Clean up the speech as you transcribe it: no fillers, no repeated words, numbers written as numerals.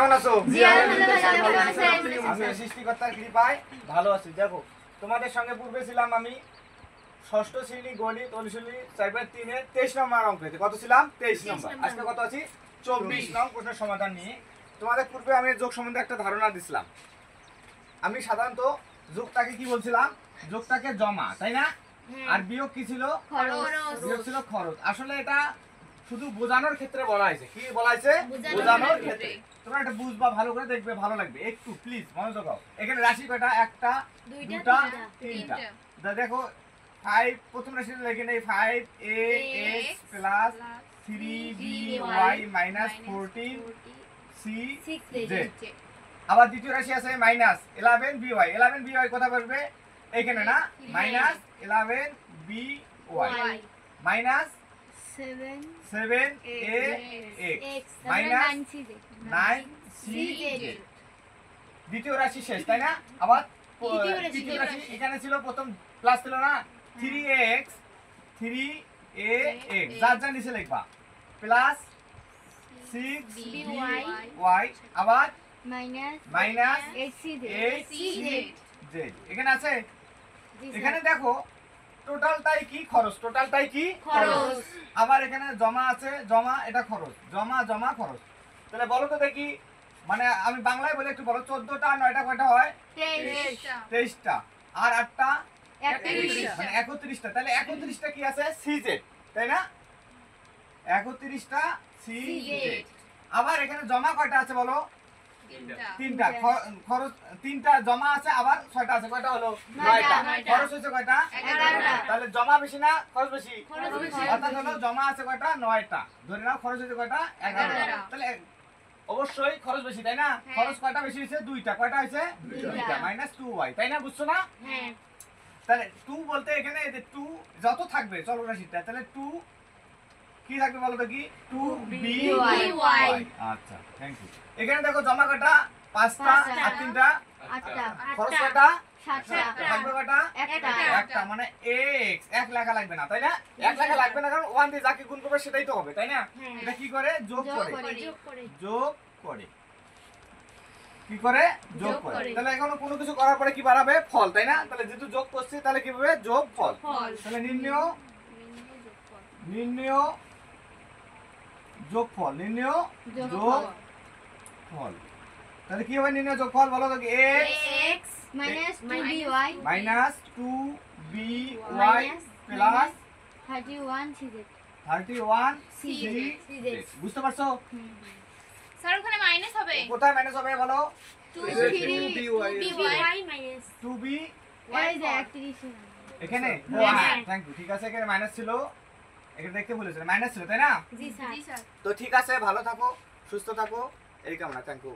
কেমন আছো? জি আলহামদুলিল্লাহ ভালো আছি। আমি সৃষ্টিকর্তার কৃপায় ভালো আছি। দেখো তোমাদের সঙ্গে পূর্বে ছিলাম আমি ষষ্ঠ শ্রেণী গণিত অনুশীলনী চ্যাপ্টার 3 এর 23 নম্বর অঙ্ক পেতে। কত ছিলাম? 23 নম্বর। আজকে কত আছি? 24 নং প্রশ্নের সমাধান নিয়ে। তোমাদের পূর্বে আমি যোগ সম্বন্ধে একটা ধারণা দিছিলাম। আমি সাধারণত যোগটাকে কি বলছিলাম? যোগটাকে জমা, তাই না? আর বিয়োগ কি ছিল? খরচ। বিয়োগ ছিল খরচ। আসলে এটা শুধু বোঝানোর ক্ষেত্রে বলা হয়েছে। কি বলা হয়েছে? বোঝানোর ক্ষেত্রে। তোমরা এটা বুঝবা, ভালো করে দেখবে, ভালো লাগবে। একটু প্লিজ মনোযোগ দাও। এখানে রাশি কয়টা? একটা, দুটা, তিনটা। দেখো 5 প্রথম রাশিটা লিখে নেই 5ax plus 3by minus 14cz। আবার দ্বিতীয় রাশি আছে মাইনাস 11by। 11by কথা বলবে এখানে না, minus 11by minus 7ax minus 9cz। দ্বিতীয় রাশি শেষ, তাই না? আবার তৃতীয় রাশি এখানে ছিল, প্রথম প্লাস ছিল না, 3ax যার যা নিচে লিখবা প্লাস 6by আবার মাইনাস 8cz। এখানে আছে। এখানে দেখো টোটালটাই কি? খরচ। টোটালটাই কি? খরচ। আবার এখানে জমা আছে, জমা, এটা খরচ। জমা জমা খরচ। তাহলে বলো তো দেখি, মানে আমি বাংলায় বলে একটু বলো, 14টা 9টা কয়টা হয়? 23টা। আর 8টা 31টা, মানে 31টা। তাহলে 31টা কি আছে? সিজেড, তাই না? 31টা সিজেড। আবার এখানে জমা কয়টা আছে বলো? তিনটা। খরচ 3টা জমা আছে, আবার 6টা আছে। কয়টা হলো? 9টা। খরচ হচ্ছে কয়টা? 11টা। তাহলে জমা বেশি না খরচ বেশি? অর্থাৎ হলো জমা আছে কয়টা? 9টা। ধরে নাও খরচ হচ্ছে কয়টা? 11টা। তাহলে অবশ্যই খরচ বেশি, তাই না? খরচ কয়টা বেশি হয়েছে? 2টা। কয়টা হয়েছে? 2টা মাইনাস 2y, তাই না? বুঝছো না? হ্যাঁ। তাহলে 2 বলতে এখানে এই যে 2 যত থাকবে চলরাশিটা, তাহলে 2 কি থাকবে বলো তো? কি 2by। আচ্ছা, থ্যাংক ইউ। এখানে দেখো জমা কয়টা? 5টা আর 3টা 8টা। খরচ কয়টা? 7টা। থাকবে কয়টা? একটা। মানে x 1 লেখা লাগবে না, তাই না? 1 লেখা লাগবে না, কারণ 1 দিয়ে যাকে গুণ করবে সেটাই তো হবে, তাই না? এটা কি করে? যোগ করে। যোগ করে। কি করে? যোগ করে। তাহলে এখন কোনো কিছু করার পরে কি বাড়াবে? ফল, তাই না? তাহলে যেহেতু যোগ করছি, তাহলে কি হবে? যোগ ফল। তাহলে নির্ণয় যোগফল। নির্ণয় যোগফল। তাহলে কি হবে নির্ণয় যোগফল বলো তো? x minus 2by plus 31cz। বুঝতে পারছো? স্যার ওখানে মাইনাস হবে। কোথায় মাইনাস হবে বলো? 2b এখানে। Thank you. ঠিক আছে, এখানে মাইনাস ছিল, এখানে দেখতে ভুলেছিল, মাইনাস ছিল, তাই না? জি স্যার। তো ঠিক আছে, ভালো থাকো, সুস্থ থাকো, এই কামনা। Thank you.